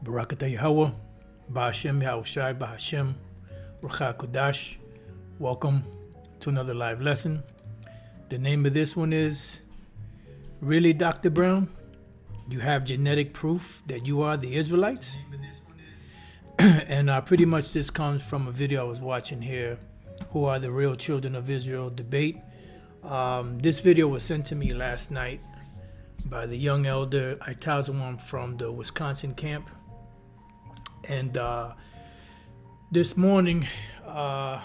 Barakatah Yahweh, Ba'Hashem Yahushai, Ba'Hashem, Rucha Kodash. Welcome to another live lesson. The name of this one is, Really, Dr. Brown? You have genetic proof that you are the Israelites? And pretty much this comes from a video I was watching here, Who Are the Real Children of Israel debate. This video was sent to me last night by the young elder Itazawam from the Wisconsin camp. And this morning, I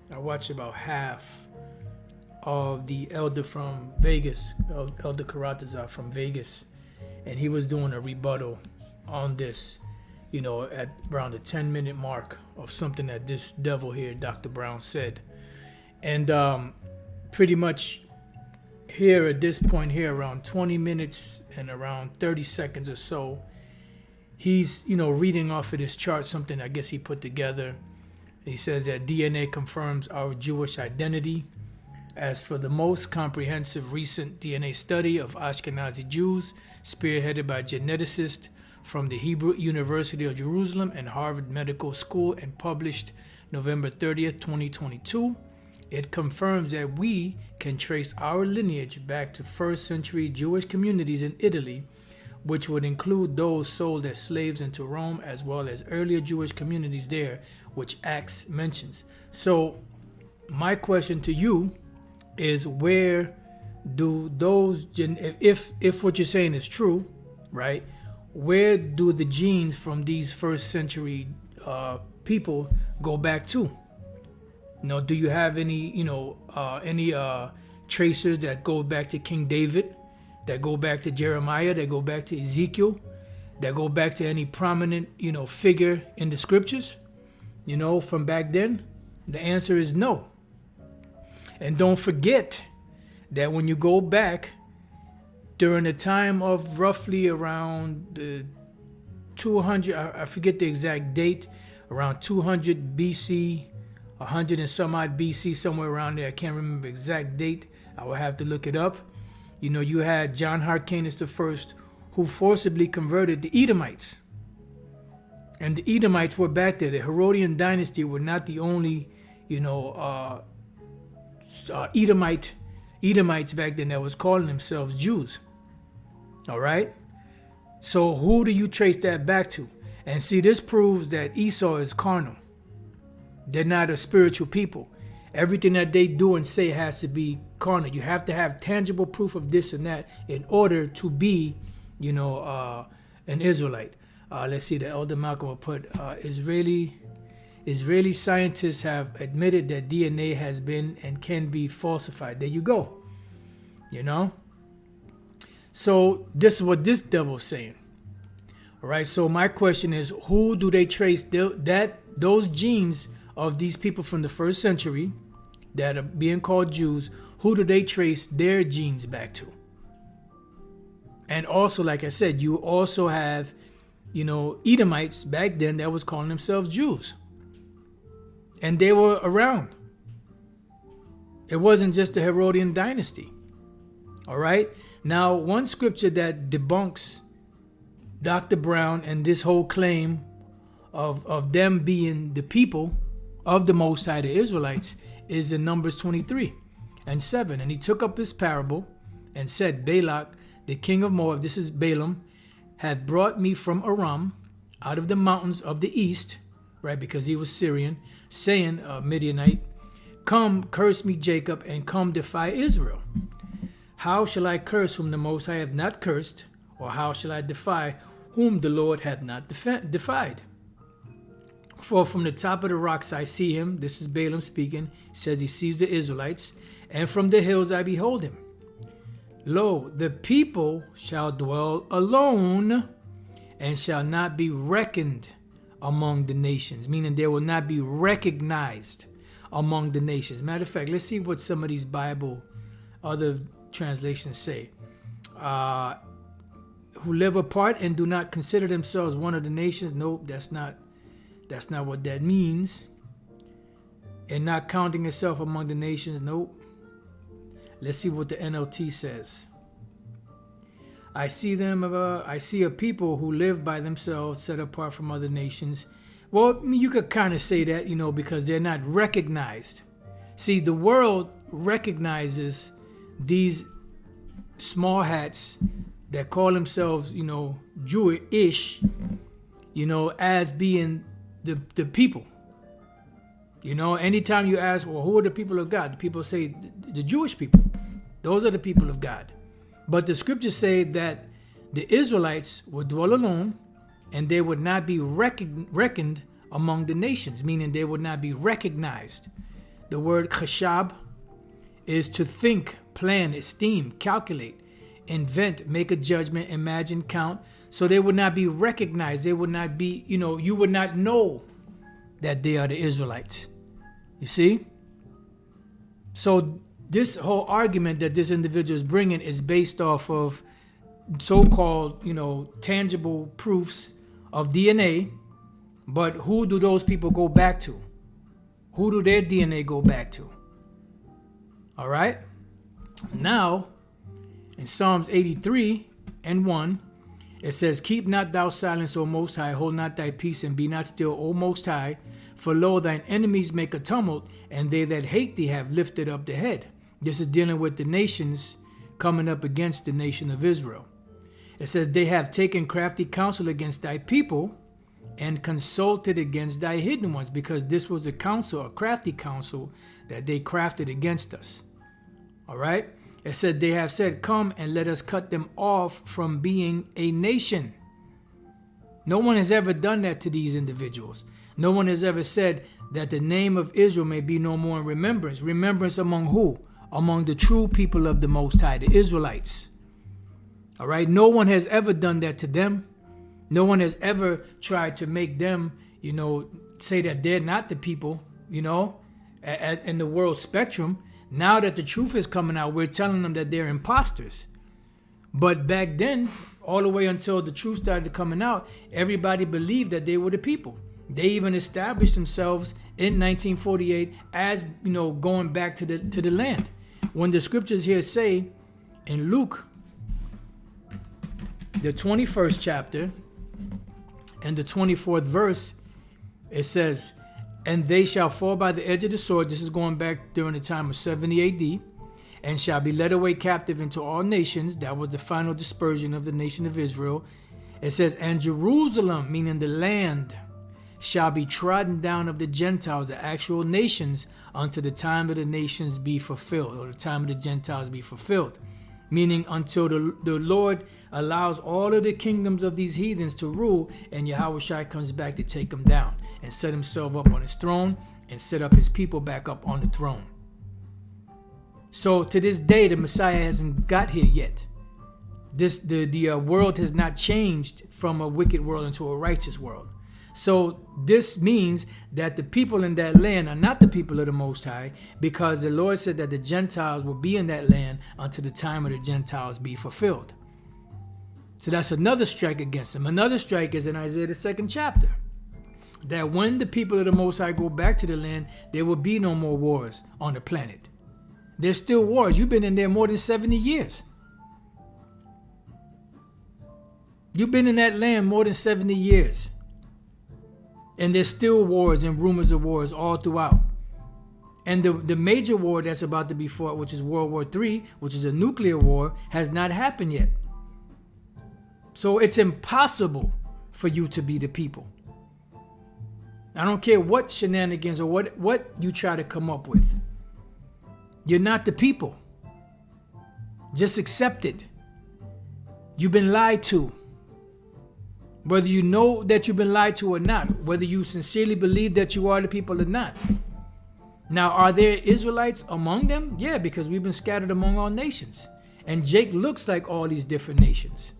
watched about half of the elder from Vegas, Elder Karatazar from Vegas, and he was doing a rebuttal on this, at around the 10-minute mark of something that this devil here, Dr. Brown, said. And pretty much here at this point here, around 20 minutes and around 30 seconds or so, he's, reading off of this chart, something I guess he put together. He says that DNA confirms our Jewish identity. As for the most comprehensive recent DNA study of Ashkenazi Jews, spearheaded by geneticists from the Hebrew University of Jerusalem and Harvard Medical School and published November 30th, 2022, it confirms that we can trace our lineage back to first century Jewish communities in Italy, which would include those sold as slaves into Rome, as well as earlier Jewish communities there, which Acts mentions. So my question to you is, where do those, if what you're saying is true, right, where do the genes from these first century people go back to? Do you have any, tracers that go back to King David, that go back to Jeremiah, that go back to Ezekiel, that go back to any prominent, figure in the scriptures, from back then? The answer is no. And don't forget that when you go back during the time of roughly around the 200, I forget the exact date, around 200 BC, 100 and some odd BC, somewhere around there. I can't remember the exact date. I will have to look it up. You had John Hyrcanus I, who forcibly converted the Edomites. And the Edomites were back there. The Herodian dynasty were not the only, Edomites back then that was calling themselves Jews. All right? So who do you trace that back to? And see, this proves that Esau is carnal. They're not a spiritual people. Everything that they do and say has to be carnal. You have to have tangible proof of this and that in order to be, an Israelite. Let's see, the Elder Malcolm will put, Israeli scientists have admitted that DNA has been and can be falsified. There you go. So this is what this devil's saying. All right, so my question is, who do they trace those genes of these people from the first century that are being called Jews? Who do they trace their genes back to? And also, like I said, you also have, Edomites back then that was calling themselves Jews. And they were around. It wasn't just the Herodian dynasty. All right? Now, one scripture that debunks Dr. Brown and this whole claim of them being the people of the Most High, the Israelites, is in Numbers 23:7. And he took up this parable and said, Balak, the king of Moab, this is Balaam, had brought me from Aram out of the mountains of the east, right, because he was Syrian, saying, Midianite, come, curse me, Jacob, and come defy Israel. How shall I curse whom the Most High hath not cursed, or how shall I defy whom the Lord hath not defied? For from the top of the rocks I see him, this is Balaam speaking, says he sees the Israelites, and from the hills I behold him. Lo, the people shall dwell alone, and shall not be reckoned among the nations, meaning they will not be recognized among the nations. Matter of fact, let's see what some of these other translations say. Who live apart and do not consider themselves one of the nations. Nope, that's not what that means. And not counting yourself among the nations. Nope. Let's see what the NLT says. I see them. I see a people who live by themselves, set apart from other nations. Well, I mean, you could kind of say that, because they're not recognized. See, the world recognizes these small hats that call themselves, Jewish, as being the people. Anytime you ask, well, who are the people of God? The people say the Jewish people. Those are the people of God. But the scriptures say that the Israelites would dwell alone and they would not be reckoned among the nations, meaning they would not be recognized. The word chashab is to think, plan, esteem, calculate, invent, make a judgment, imagine, count. So they would not be recognized. They would not be, you would not know that they are the Israelites. You see? So this whole argument that this individual is bringing is based off of so-called, tangible proofs of DNA. But who do those people go back to? Who do their DNA go back to? All right. Now, in Psalms 83:1, it says, "Keep not thou silence, O Most High, hold not thy peace, and be not still, O Most High. For lo, thine enemies make a tumult, and they that hate thee have lifted up the head." This is dealing with the nations coming up against the nation of Israel. It says, "They have taken crafty counsel against thy people, and consulted against thy hidden ones," because this was a crafty counsel that they crafted against us. All right. It said, "They have said, come and let us cut them off from being a nation." No one has ever done that to these individuals. No one has ever said that the name of Israel may be no more in remembrance. Remembrance among who? Among the true people of the Most High, the Israelites. All right. No one has ever done that to them. No one has ever tried to make them, say that they're not the people, in the world spectrum. Now that the truth is coming out, we're telling them that they're imposters. But back then, all the way until the truth started coming out, everybody believed that they were the people. They even established themselves in 1948 as, going back to the land. When the scriptures here say in Luke, the 21st chapter and the 24th verse, it says, "And they shall fall by the edge of the sword." This is going back during the time of 70 AD. "And shall be led away captive into all nations." That was the final dispersion of the nation of Israel. It says, "And Jerusalem," meaning the land, "shall be trodden down of the Gentiles," the actual nations, "until the time of the nations be fulfilled," or the time of the Gentiles be fulfilled. Meaning until the Lord allows all of the kingdoms of these heathens to rule, and Yahushua comes back to take them down and set himself up on his throne and set up his people back up on the throne. So to this day, the Messiah hasn't got here yet. The world has not changed from a wicked world into a righteous world. So this means that the people in that land are not the people of the Most High, because the Lord said that the Gentiles will be in that land until the time of the Gentiles be fulfilled. So that's another strike against them. Another strike is in Isaiah the 2nd chapter, that when the people of the Most High go back to the land, there will be no more wars on the planet. There's still wars. You've been in there more than 70 years. You've been in that land more than 70 years. And there's still wars and rumors of wars all throughout. And the major war that's about to be fought, which is World War III, which is a nuclear war, has not happened yet. So it's impossible for you to be the people. I don't care what shenanigans or what you try to come up with. You're not the people. Just accept it. You've been lied to. Whether you know that you've been lied to or not, whether you sincerely believe that you are the people or not. Now, are there Israelites among them? Yeah, because we've been scattered among all nations. And Jake looks like all these different nations.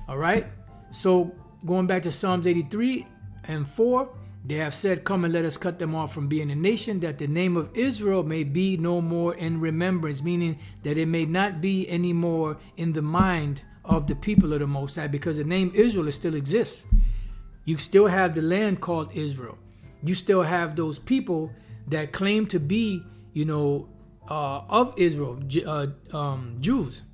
All right? So, going back to Psalms 83:4, "They have said, come and let us cut them off from being a nation, that the name of Israel may be no more in remembrance," meaning that it may not be anymore in the mind of the people of the Most High, because the name Israel still exists. You still have the land called Israel. You still have those people that claim to be, of Israel, Jews.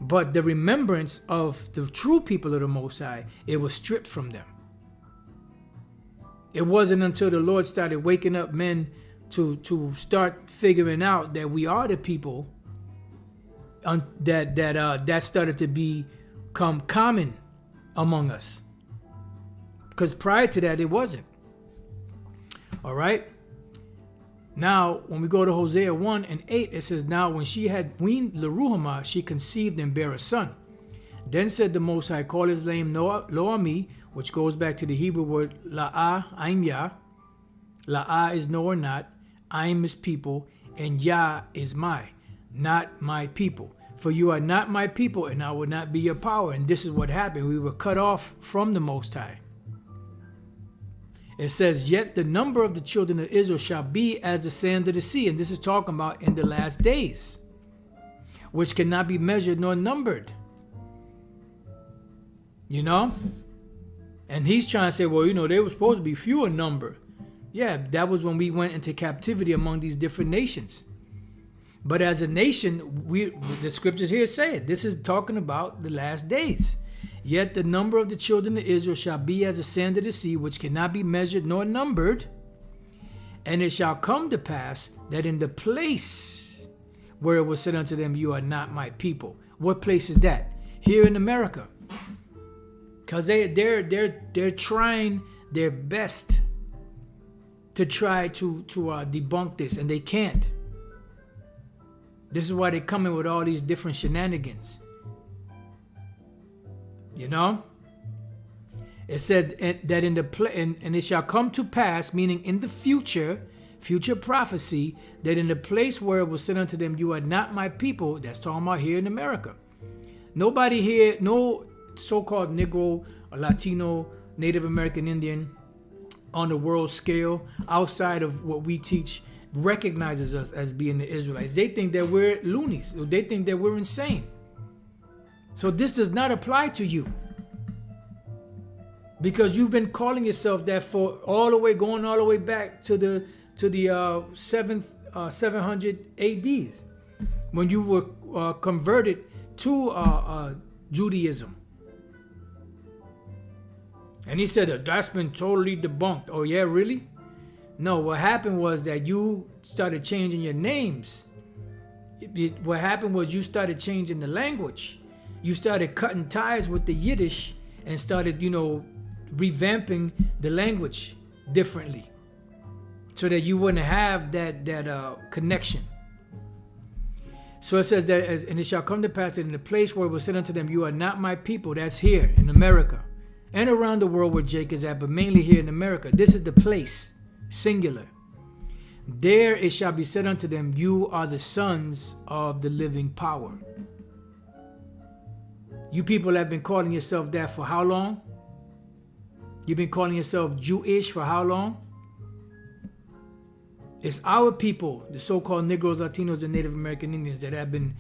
But the remembrance of the true people of the Most High, it was stripped from them. It wasn't until the Lord started waking up men to start figuring out that we are the people that started to become common among us. Because prior to that, it wasn't. All right. Now, when we go to Hosea 1:8, it says, now when she had weaned Leruhamah, she conceived and bare a son. Then said the Most High, call his name Lo-Ami, which goes back to the Hebrew word La'ah, Aim Yah. La'ah is no or not, Aim is people, and Yah is not my people. For you are not my people, and I will not be your power. And this is what happened. We were cut off from the Most High. It says, yet the number of the children of Israel shall be as the sand of the sea. And this is talking about in the last days, which cannot be measured nor numbered. You know? And he's trying to say, well, they were supposed to be few in number. Yeah, that was when we went into captivity among these different nations. But as a nation, the scriptures here say it. This is talking about the last days. Yet the number of the children of Israel shall be as the sand of the sea, which cannot be measured nor numbered. And it shall come to pass that in the place where it was said unto them, you are not my people. What place is that? Here in America. Because they're trying their best to try to debunk this, and they can't. This is why they come in with all these different shenanigans. It says that in the and it shall come to pass, meaning in the future prophecy, that in the place where it was said unto them, you are not my people. That's talking about here in America. Nobody here, no so-called Negro or Latino, Native American Indian on the world scale, outside of what we teach, recognizes us as being the Israelites. They think that we're loonies. They think that we're insane. So this does not apply to you, because you've been calling yourself that for going all the way back to the 700 ADs, when you were converted to Judaism. And he said that's been totally debunked. Oh yeah, really? No, what happened was that you started changing your names. What happened was you started changing the language. You started cutting ties with the Yiddish and started, revamping the language differently, so that you wouldn't have that connection. So it says that, and it shall come to pass that in the place where it was said unto them, you are not my people. That's here in America and around the world where Jake is at, but mainly here in America. This is the place, singular. There it shall be said unto them, you are the sons of the living power. You people have been calling yourself that for how long? You've been calling yourself Jewish for how long? It's our people, the so-called Negroes, Latinos, and Native American Indians that have been,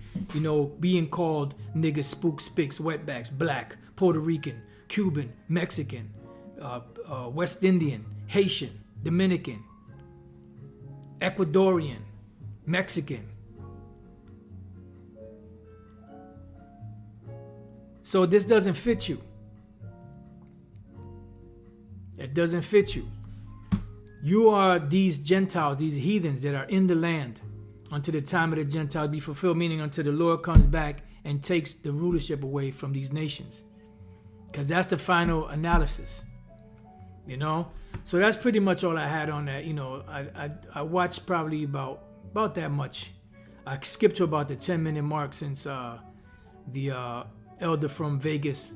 being called niggas, spooks, spics, wetbacks, black, Puerto Rican, Cuban, Mexican, West Indian, Haitian, Dominican, Ecuadorian, Mexican. So this doesn't fit you. It doesn't fit you. You are these Gentiles, these heathens that are in the land until the time of the Gentiles be fulfilled, meaning until the Lord comes back and takes the rulership away from these nations. Because that's the final analysis. So that's pretty much all I had on that. I watched probably about that much. I skipped to about the 10-minute mark since the elder from Vegas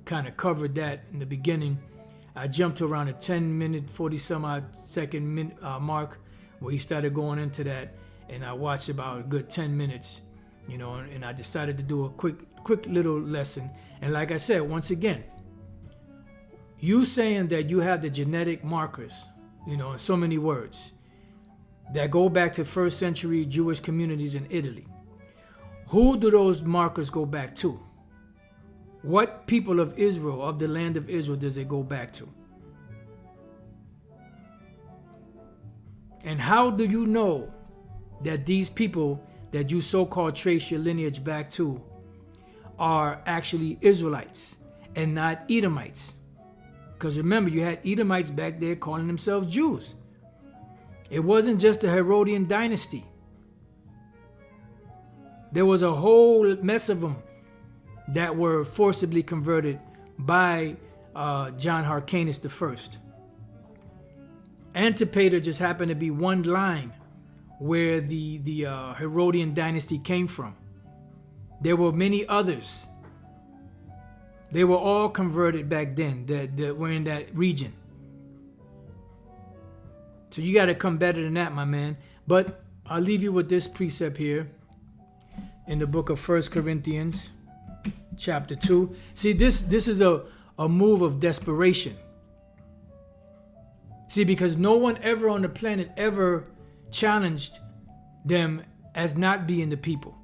kind of covered that in the beginning. I jumped to around a 10-minute, 40-some-odd second mark where he started going into that, and I watched about a good 10 minutes, and I decided to do a quick little lesson. And like I said, once again, you saying that you have the genetic markers, in so many words, that go back to first century Jewish communities in Italy. Who do those markers go back to? What people of Israel, of the land of Israel, does it go back to? And how do you know that these people that you so-called trace your lineage back to are actually Israelites and not Edomites. Because remember, you had Edomites back there calling themselves Jews. It wasn't just the Herodian dynasty. There was a whole mess of them that were forcibly converted by John Hyrcanus I. Antipater just happened to be one line where the Herodian dynasty came from. There were many others. They were all converted back then that were in that region. So you got to come better than that, my man. But I'll leave you with this precept here in the book of 1 Corinthians chapter 2. See, this is a move of desperation. See, because no one ever on the planet ever challenged them as not being the people.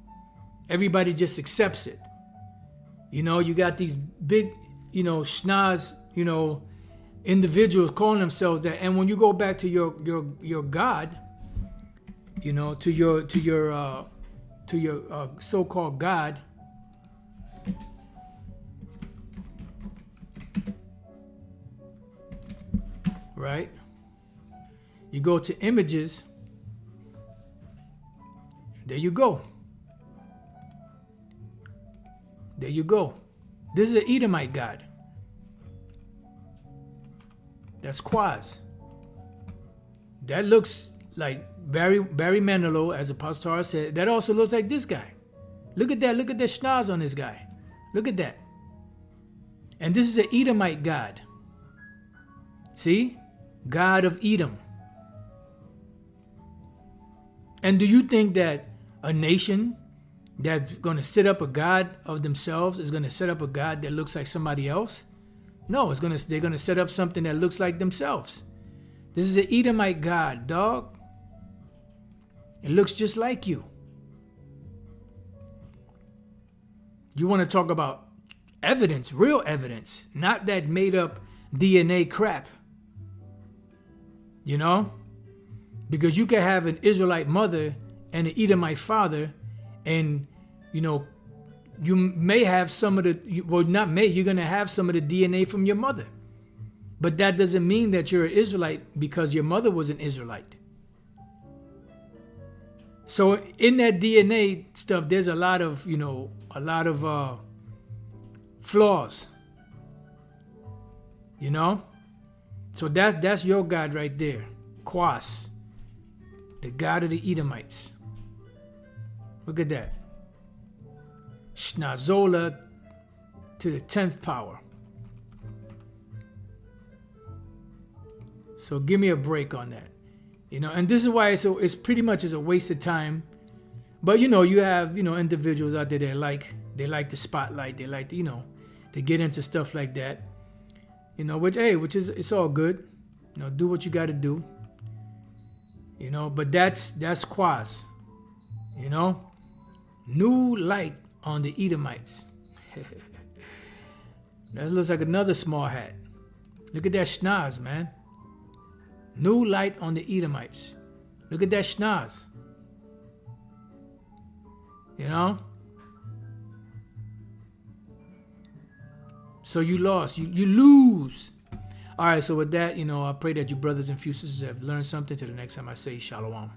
Everybody just accepts it. You know, you got these big, schnoz, individuals calling themselves that. And when you go back to your God, to your so-called God, right? You go to images. There you go. There you go. This is an Edomite God. That's Quaz. That looks like Barry Manilow, as Apostle Tara said. That also looks like this guy. Look at that. Look at the schnoz on this guy. Look at that. And this is an Edomite God. See? God of Edom. And do you think that a nation that's going to set up a God of themselves is going to set up a God that looks like somebody else? No, they're going to set up something that looks like themselves. This is an Edomite God, dog. It looks just like you. You want to talk about evidence, real evidence, not that made up DNA crap. Because you can have an Israelite mother and an Edomite father, and you may have some of the, well, not may, you're going to have some of the DNA from your mother. But that doesn't mean that you're an Israelite because your mother was an Israelite. So in that DNA stuff, there's a lot of flaws. So that's your God right there. Quas, the God of the Edomites. Look at that. Schnazola to the 10th power. So give me a break on that. And this is why it's pretty much is a waste of time. But you have individuals out there that like the spotlight, they like to get into stuff like that. Which is it's all good. Do what you got to do. But that's Quaz. New light on the Edomites. That looks like another small hat. Look at that schnoz, man. New light on the Edomites. Look at that schnoz. So you lost. You lose. All right, so with that, I pray that you brothers and sisters have learned something. Till the next time I say shalom.